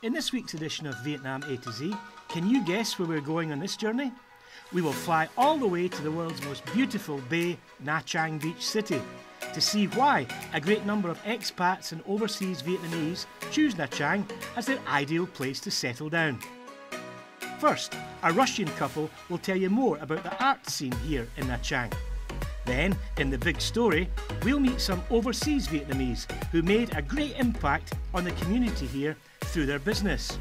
In this week's edition of Vietnam A to Z, can you guess where we're going on this journey? We will fly all the way to the world's most beautiful bay, Nha Trang Beach City, to see why a great number of expats and overseas Vietnamese choose Nha Trang as their ideal place to settle down. First, a Russian couple will tell you more about the art scene here in Nha Trang. Then, in the big story, we'll meet some overseas Vietnamese who made a great impact on the community here through their business.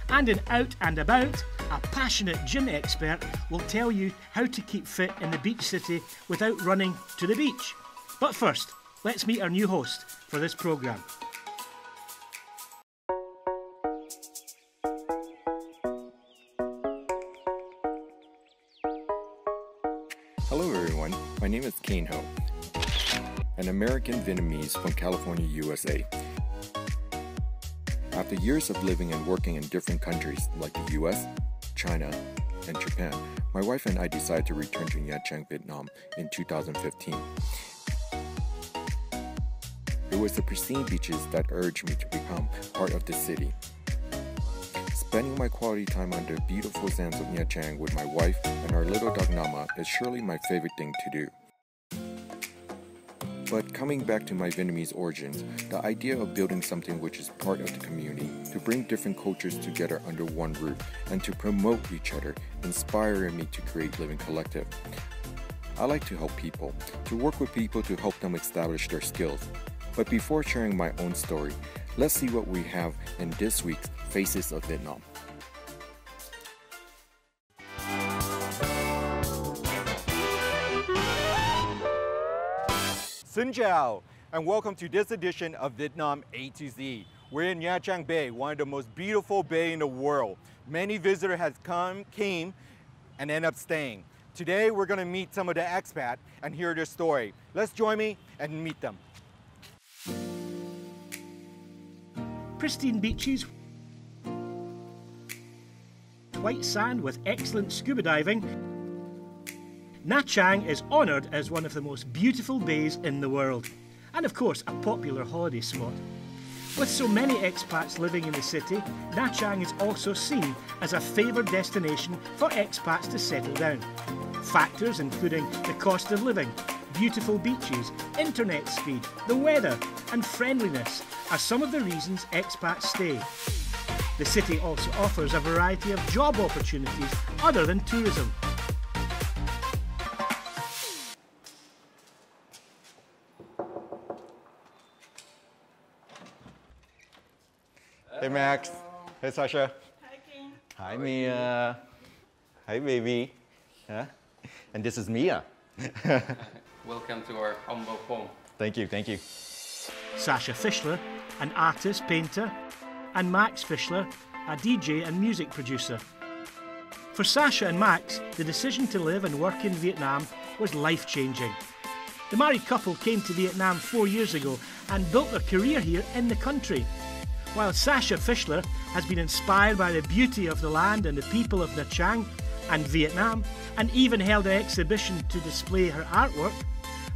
And in Out and About, a passionate gym expert will tell you how to keep fit in the beach city without running to the beach. But first, let's meet our new host for this programme. Hello everyone, my name is Kane Ho, an American Vietnamese from California, USA. After years of living and working in different countries like the US, China, and Japan, my wife and I decided to return to Nha Trang, Vietnam in 2015. It was the pristine beaches that urged me to become part of the city. Spending my quality time on the beautiful sands of Nha Trang with my wife and our little dog Nama is surely my favorite thing to do. But coming back to my Vietnamese origins, the idea of building something which is part of the community, to bring different cultures together under one roof, and to promote each other, inspired me to create Living Collective. I like to help people, to work with people to help them establish their skills. But before sharing my own story, let's see what we have in this week's Faces of Vietnam. Xin chào, and welcome to this edition of Vietnam A to Z. We're in Nha Trang Bay, one of the most beautiful bay in the world. Many visitors came, and end up staying. Today, we're going to meet some of the expats and hear their story. Let's join me and meet them. Pristine beaches, white sand with excellent scuba diving, Nha Trang is honoured as one of the most beautiful bays in the world, and of course a popular holiday spot. With so many expats living in the city, Nha Trang is also seen as a favoured destination for expats to settle down. Factors including the cost of living, beautiful beaches, internet speed, the weather and friendliness are some of the reasons expats stay. The city also offers a variety of job opportunities other than tourism. Hey Max. Hey Sasha. Hi King. Hi Mia. Hi baby. Huh? And this is Mia. Welcome to our humble home. Thank you, thank you. Sasha Fischler, an artist, painter, and Max Fischler, a DJ and music producer. For Sasha and Max, the decision to live and work in Vietnam was life-changing. The married couple came to Vietnam 4 years ago and built their career here in the country. While Sasha Fischler has been inspired by the beauty of the land and the people of Nha Trang and Vietnam, and even held an exhibition to display her artwork,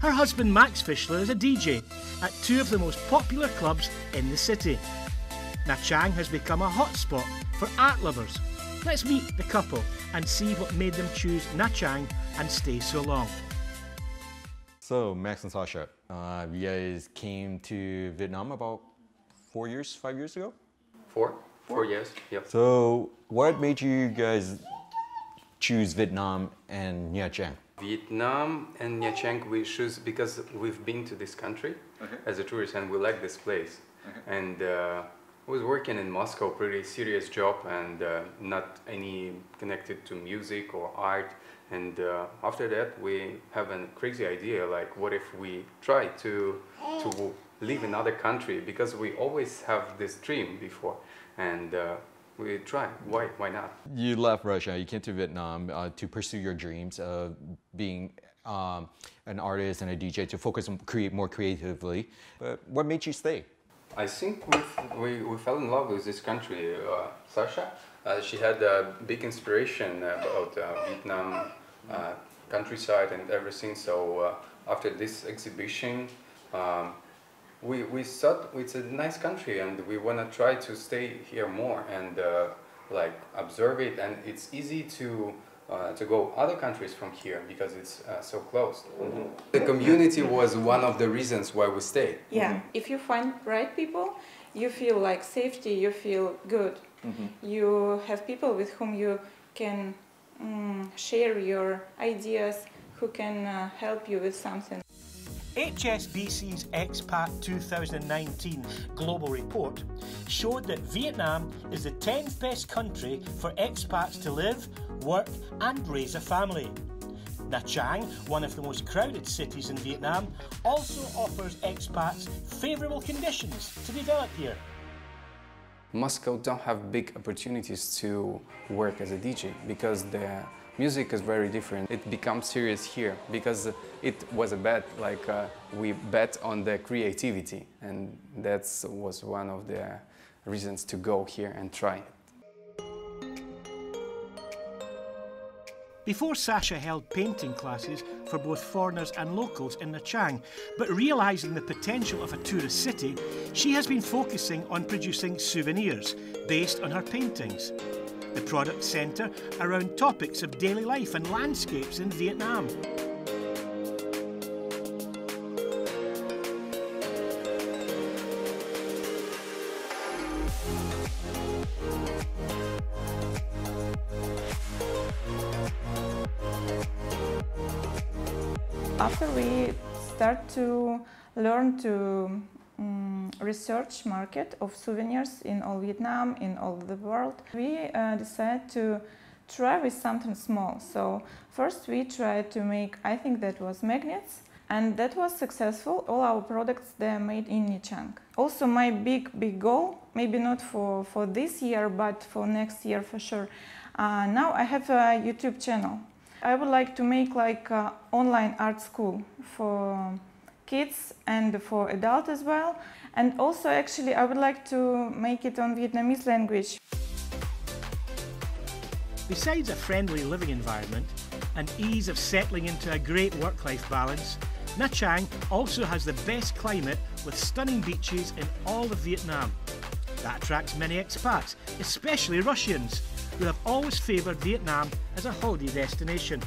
her husband Max Fischler is a DJ at two of the most popular clubs in the city. Nha Trang has become a hotspot for art lovers. Let's meet the couple and see what made them choose Nha Trang and stay so long. So Max and Sasha, you guys came to Vietnam about 5 years ago? Four years, yep. So what made you guys choose Vietnam and Nha Trang? Vietnam and Nha Trang we choose because we've been to this country as a tourist and we like this place. And I was working in Moscow, pretty serious job and not any connected to music or art. And after that we have a crazy idea, like what if we try to live in another country, because we always have this dream before, and we try. Why not? You left Russia, you came to Vietnam to pursue your dreams of being an artist and a DJ, to focus and create more creatively. But what made you stay? I think we fell in love with this country. Sasha, she had a big inspiration about Vietnam countryside and everything. So after this exhibition, we thought it's a nice country and we want to try to stay here more and like observe it, and it's easy to go other countries from here because it's so close. The community was one of the reasons why we stayed. Yeah, if you find right people, you feel like safety, you feel good. You have people with whom you can share your ideas, who can help you with something. HSBC's Expat 2019 Global Report showed that Vietnam is the 10th best country for expats to live, work and raise a family. Nha Trang, one of the most crowded cities in Vietnam, also offers expats favourable conditions to develop here. Moscow don't have big opportunities to work as a DJ because the music is very different. It becomes serious here because it was a bet, like we bet on the creativity, and that was one of the reasons to go here and try it. Before, Sasha held painting classes for both foreigners and locals in Nha Trang, but realising the potential of a tourist city, she has been focusing on producing souvenirs based on her paintings. The products centre around topics of daily life and landscapes in Vietnam. After we start to learn to research market of souvenirs in all Vietnam, in all the world, we decided to try with something small. So first we tried to make, I think that was magnets, and that was successful. All our products, they are made in Nha Trang. Also my big goal, maybe not for this year, but for next year for sure. Now I have a YouTube channel. I would like to make like an online art school for kids and for adults as well. And also actually I would like to make it on Vietnamese language. Besides a friendly living environment and ease of settling into a great work-life balance, Nha Trang also has the best climate with stunning beaches in all of Vietnam. That attracts many expats, especially Russians, who have always favoured Vietnam as a holiday destination.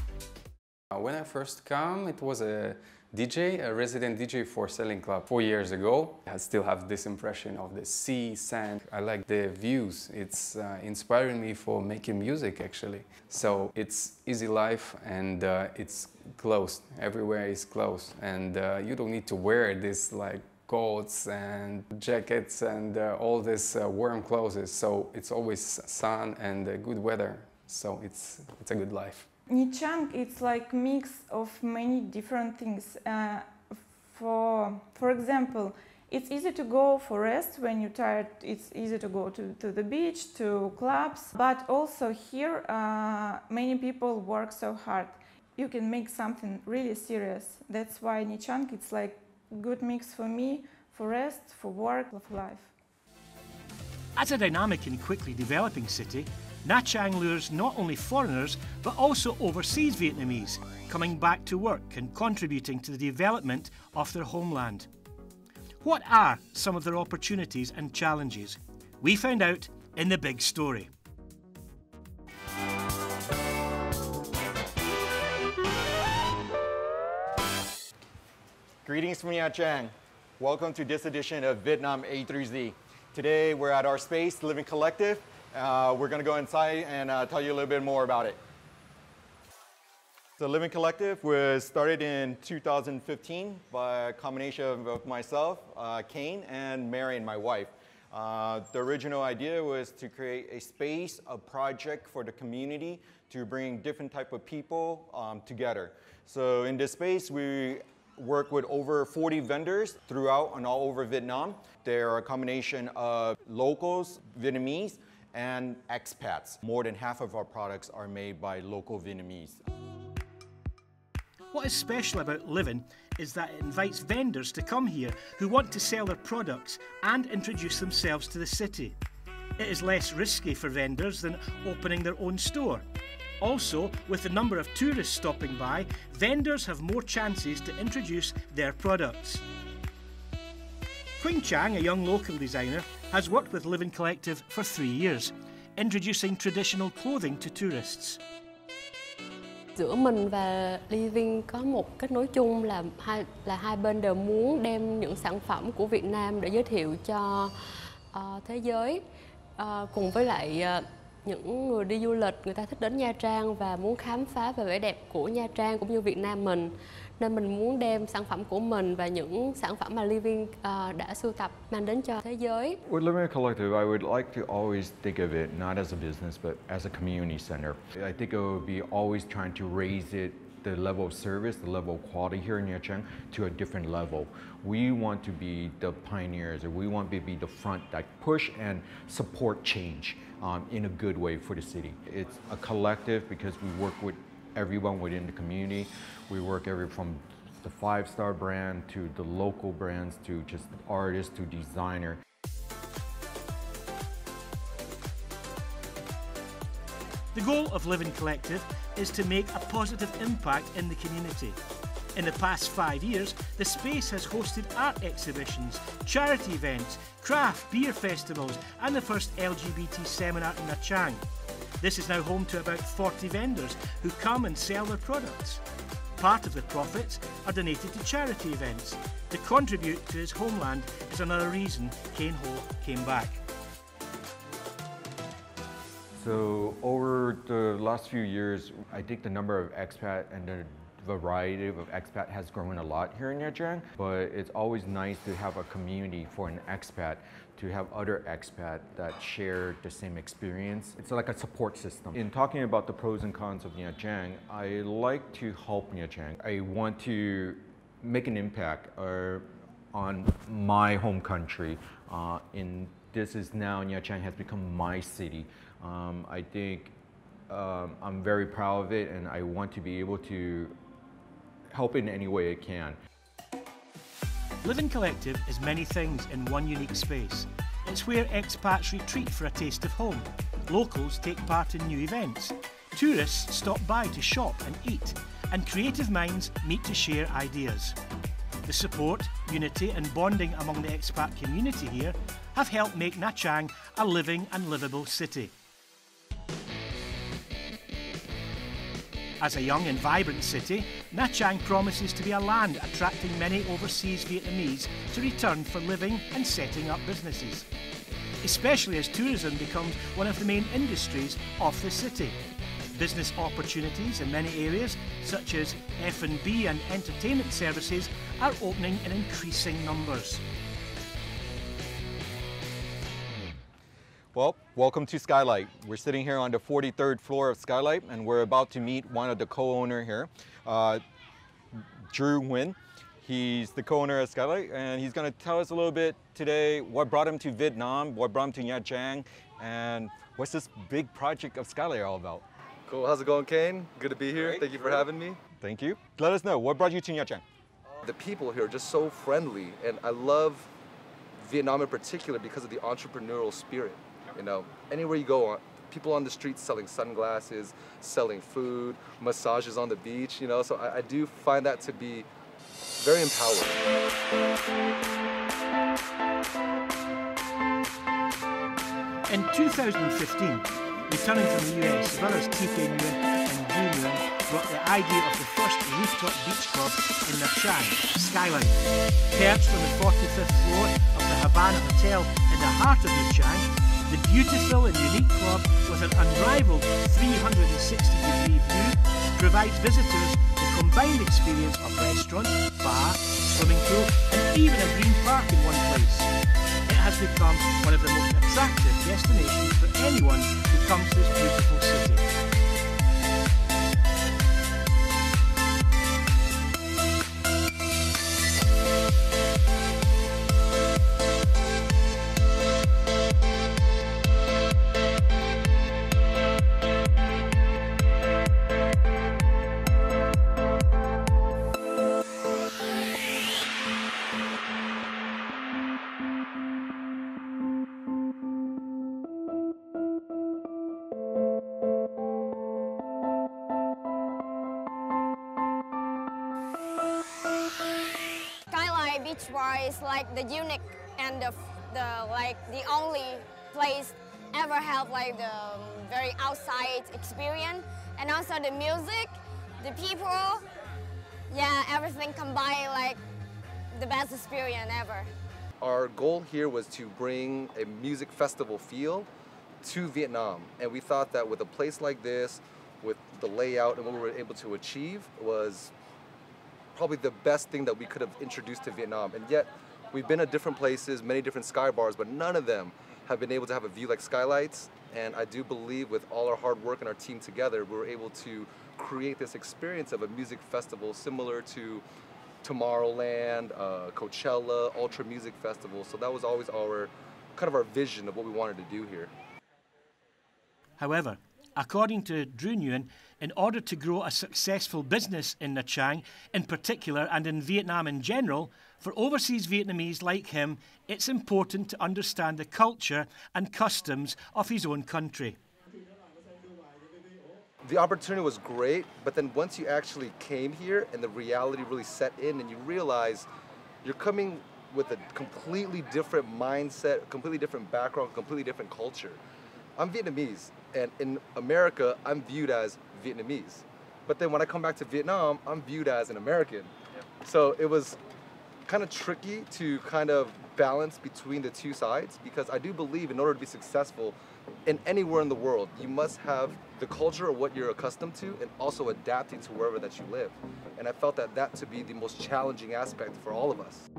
When I first came, it was a DJ, a resident DJ for Sailing Club 4 years ago. I still have this impression of the sea, sand. I like the views. It's inspiring me for making music actually. So it's easy life and it's closed. Everywhere is closed, and you don't need to wear this like coats and jackets and all this warm clothes. So it's always sun and good weather. So it's a good life. Nha Trang, it's like mix of many different things. For example, it's easy to go for rest when you're tired. It's easy to go to the beach, to clubs. But also here, many people work so hard. You can make something really serious. That's why Nha Trang, it's like good mix for me, for rest, for work, for life. As a dynamic and quickly developing city, Nha Trang lures not only foreigners but also overseas Vietnamese, coming back to work and contributing to the development of their homeland. What are some of their opportunities and challenges? We found out in the big story. Greetings from Nha Trang. Welcome to this edition of Vietnam A through Z. Today we're at our space, Living Collective. We're going to go inside and tell you a little bit more about it. The Living Collective was started in 2015 by a combination of myself, Kane, and Marion, my wife. The original idea was to create a space, a project for the community to bring different type of people together. So in this space, we work with over 40 vendors throughout and all over Vietnam. They're a combination of locals, Vietnamese, and expats. More than half of our products are made by local Vietnamese. What is special about Living is that it invites vendors to come here who want to sell their products and introduce themselves to the city. It is less risky for vendors than opening their own store. Also, with the number of tourists stopping by, vendors have more chances to introduce their products. Queen Chang, a young local designer, has worked with Living Collective for 3 years, introducing traditional clothing to tourists. Giữa mình và Living có một kết nối chung là hai bên đều muốn đem những sản phẩm của Việt Nam để giới thiệu cho thế giới, cùng với lại những người đi du lịch, người ta thích đến Nha Trang và muốn khám phá về vẻ đẹp của Nha Trang cũng như Việt Nam mình. Nên mình muốn đem sản phẩm của mình và những sản phẩm mà Living đã sưu tập mang đến cho thế giới. With Living Collective, I would like to always think of it not as a business but as a community center. I think it would be always trying to raise it, the level of service, the level of quality here in Nha Trang to a different level. We want to be the pioneers, or we want to be the front that push and support change in a good way for the city. It's a collective because we work with everyone within the community. We work from the 5-star brand to the local brands to just artists to designer. The goal of Living Collective is to make a positive impact in the community. In the past 5 years, the space has hosted art exhibitions, charity events, craft beer festivals and the first LGBT seminar in Nha Trang. This is now home to about 40 vendors who come and sell their products. Part of the profits are donated to charity events. To contribute to his homeland is another reason Kane Ho came back. So over the last few years, I think the number of expat and the variety of expat has grown a lot here in Nha Trang, but it's always nice to have a community for an expat, to have other expat that share the same experience. It's like a support system. In talking about the pros and cons of Nha Trang, I like to help Nha Trang. I want to make an impact on my home country. This is now Nha Trang has become my city. I think I'm very proud of it, and I want to be able to help in any way I can. Living Collective is many things in one unique space. It's where expats retreat for a taste of home. Locals take part in new events. Tourists stop by to shop and eat. And creative minds meet to share ideas. The support, unity and bonding among the expat community here have helped make Nha Trang a living and livable city. As a young and vibrant city, Nha Trang promises to be a land attracting many overseas Vietnamese to return for living and setting up businesses, especially as tourism becomes one of the main industries of the city. Business opportunities in many areas, such as F&B and entertainment services, are opening in increasing numbers. Well, welcome to Skylight. We're sitting here on the 43rd floor of Skylight, and we're about to meet one of the co-owners here, Drew Nguyen. He's the co-owner of Skylight, and he's going to tell us a little bit today what brought him to Vietnam, what brought him to Nha Trang, and what's this big project of Skylight all about. Cool. How's it going, Kane? Good to be here. Great. Thank you for having me. Thank you. Let us know, what brought you to Nha Trang? The people here are just so friendly, and I love Vietnam in particular because of the entrepreneurial spirit. You know, anywhere you go, people on the streets selling sunglasses, selling food, massages on the beach, you know, so I do find that to be very empowering. In 2015, returning from the US, brothers TK Nguyen and Drew Nguyen brought the idea of the first rooftop beach club in Nha Trang, Skylight. Perched on the 45th floor of the Havana Hotel in the heart of Nha Trang, the beautiful and unique club with an unrivaled 360-degree view provides visitors the combined experience of restaurant, bar, swimming pool and even a green park in one place. It has become one of the most attractive destinations for anyone who comes to this beautiful city. Skylight Beach Bar is like the unique and the only place ever have like the very outside experience, and also the music, the people, yeah, everything combined, like the best experience ever. Our goal here was to bring a music festival feel to Vietnam, and we thought that with a place like this, with the layout and what we were able to achieve, was probably the best thing that we could have introduced to Vietnam. And yet, we've been at different places, many different sky bars, but none of them have been able to have a view like Skylights. And I do believe with all our hard work and our team together, we were able to create this experience of a music festival similar to Tomorrowland, Coachella, Ultra Music Festival. So that was always our vision of what we wanted to do here. However, according to Drew Nguyen, in order to grow a successful business in Nha Trang in particular and in Vietnam in general, for overseas Vietnamese like him, it's important to understand the culture and customs of his own country. The opportunity was great, but then once you actually came here and the reality really set in and you realize you're coming with a completely different mindset, completely different background, completely different culture. I'm Vietnamese, and in America, I'm viewed as Vietnamese. But then when I come back to Vietnam, I'm viewed as an American. So it was kind of tricky to kind of balance between the two sides, because I do believe in order to be successful in anywhere in the world, you must have the culture of what you're accustomed to and also adapting to wherever that you live. And I felt that to be the most challenging aspect for all of us.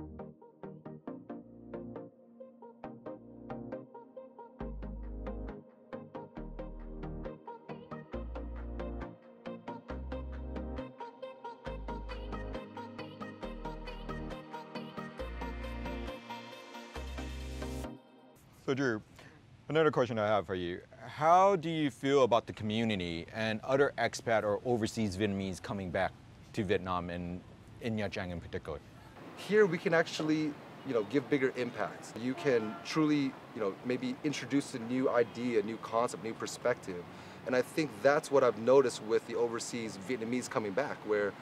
So Drew, another question I have for you. How do you feel about the community and other expat or overseas Vietnamese coming back to Vietnam and in Nha Trang in particular? Here we can actually, give bigger impacts. You can truly, maybe introduce a new idea, a new concept, new perspective. And I think that's what I've noticed with the overseas Vietnamese coming back, where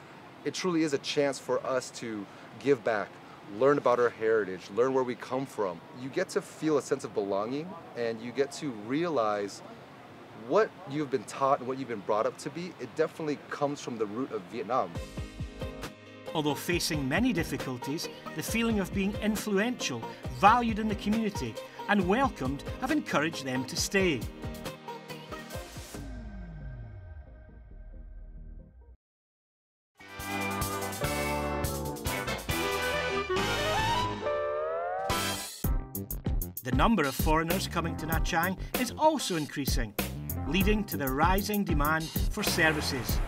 it truly is a chance for us to give back, learn about our heritage, learn where we come from. You get to feel a sense of belonging, and you get to realize what you've been taught and what you've been brought up to be. It definitely comes from the root of Vietnam. Although facing many difficulties, the feeling of being influential, valued in the community and welcomed have encouraged them to stay. The number of foreigners coming to Nha Trang is also increasing, leading to the rising demand for services.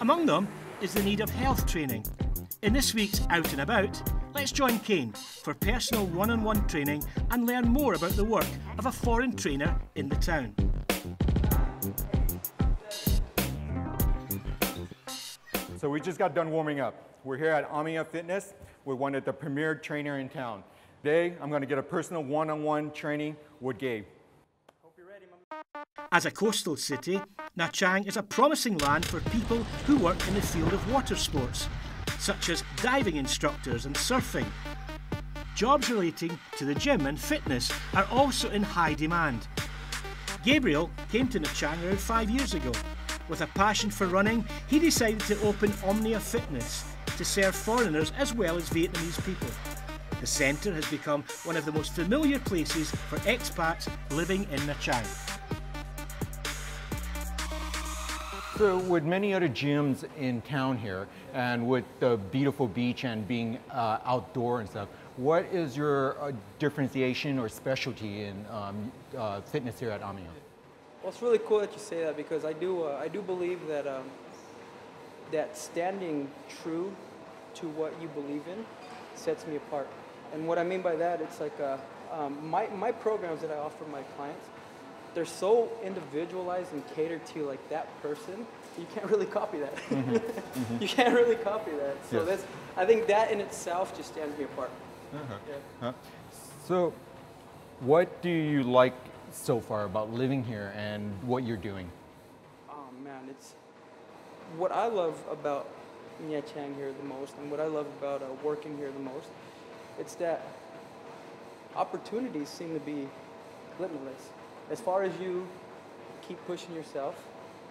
Among them is the need of health training. In this week's Out and About, let's join Kane for personal one-on-one training and learn more about the work of a foreign trainer in the town. So we just got done warming up. We're here at Amia Fitness with one of the premier trainer in town. Today, I'm going to get a personal one-on-one training with Gabe. As a coastal city, Nha Trang is a promising land for people who work in the field of water sports, such as diving instructors and surfing. Jobs relating to the gym and fitness are also in high demand. Gabriel came to Nha Trang around 5 years ago. With a passion for running, he decided to open Omnia Fitness to serve foreigners as well as Vietnamese people. The centre has become one of the most familiar places for expats living in Nha Trang. So with many other gyms in town here, and with the beautiful beach and being outdoor and stuff, what is your differentiation or specialty in fitness here at Amia? Well, it's really cool that you say that, because I do believe that that standing true to what you believe in sets me apart. And what I mean by that, it's like my programs that I offer my clients, they're so individualized and catered to like that person. You can't really copy that. Mm-hmm. Mm-hmm. You can't really copy that. So yes. I think that in itself just stands me apart. Uh-huh. Yeah. So, what do you like so far about living here and what you're doing? Oh man, it's what I love about Nha Trang here the most, and what I love about working here the most. It's that opportunities seem to be limitless. As far as you keep pushing yourself.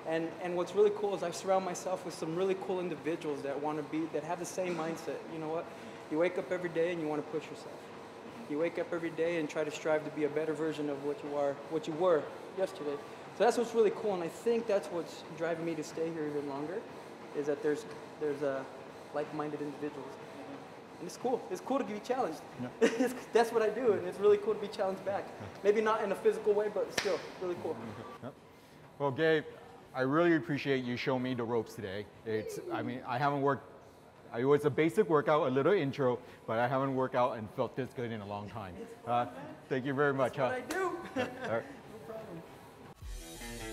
And what's really cool is I surround myself with some really cool individuals that have the same mindset. You know what? You wake up every day and you want to push yourself. You wake up every day and try to strive to be a better version of what you were yesterday. So that's what's really cool, and I think that's what's driving me to stay here even longer, is that there's like-minded individuals. And it's cool. It's cool to be challenged. Yeah. That's what I do, and it's really cool to be challenged back. Maybe not in a physical way, but still, really cool. Yep. Well, Gabe, I really appreciate you showing me the ropes today. It was a basic workout, a little intro, but I haven't worked out and felt this good in a long time. Thank you very much. That's what I do. All right. No problem.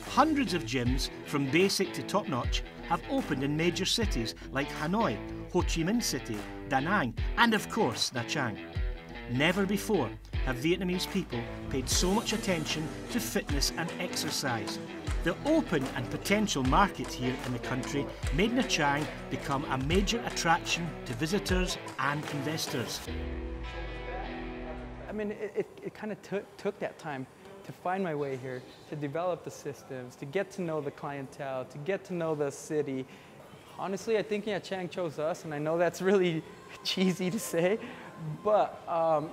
Hundreds of gyms, from basic to top-notch, have opened in major cities like Hanoi, Ho Chi Minh City, Da Nang, and of course, Nha Trang. Never before have Vietnamese people paid so much attention to fitness and exercise. The open and potential market here in the country made Nha Trang become a major attraction to visitors and investors. I mean, it kind of took that time to find my way here, to develop the systems, to get to know the clientele, to get to know the city. Honestly, I think Nha Trang chose us, and I know that's really cheesy to say, but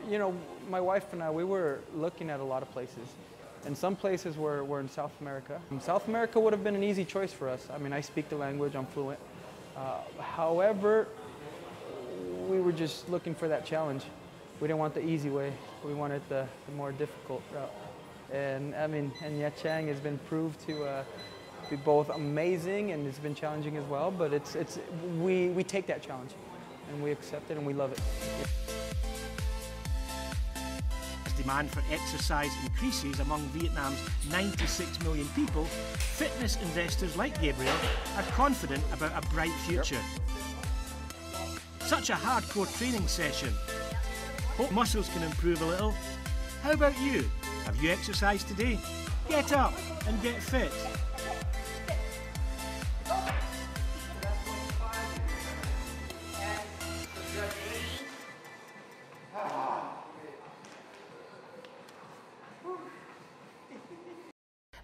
you know, my wife and I, we were looking at a lot of places. And some places were in South America. South America would have been an easy choice for us. I mean, I speak the language, I'm fluent. However, we were just looking for that challenge. We didn't want the easy way. We wanted the more difficult route. And I mean, and Nha Trang has been proved to be both amazing and it's been challenging as well. But we take that challenge and we accept it and we love it. Demand for exercise increases among Vietnam's 96 million people, fitness investors like Gabriel are confident about a bright future. Yep. Such a hardcore training session. Hope muscles can improve a little. How about you? Have you exercised today? Get up and get fit.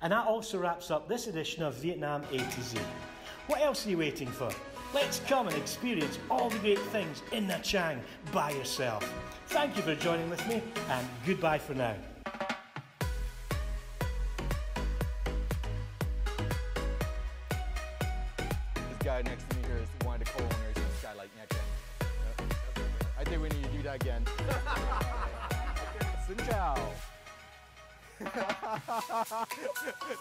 And that also wraps up this edition of Vietnam A to Z. What else are you waiting for? Let's come and experience all the great things in Nha Trang by yourself. Thank you for joining with me, and goodbye for now. This guy next to me here is one of the co-owners of Skylight Nha Trang. I think we need to do that again. Xin chào.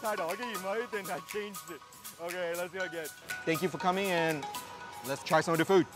Thay đổi cái gì mới then I changed it. Okay, let's go again. Thank you for coming and let's try some of the food.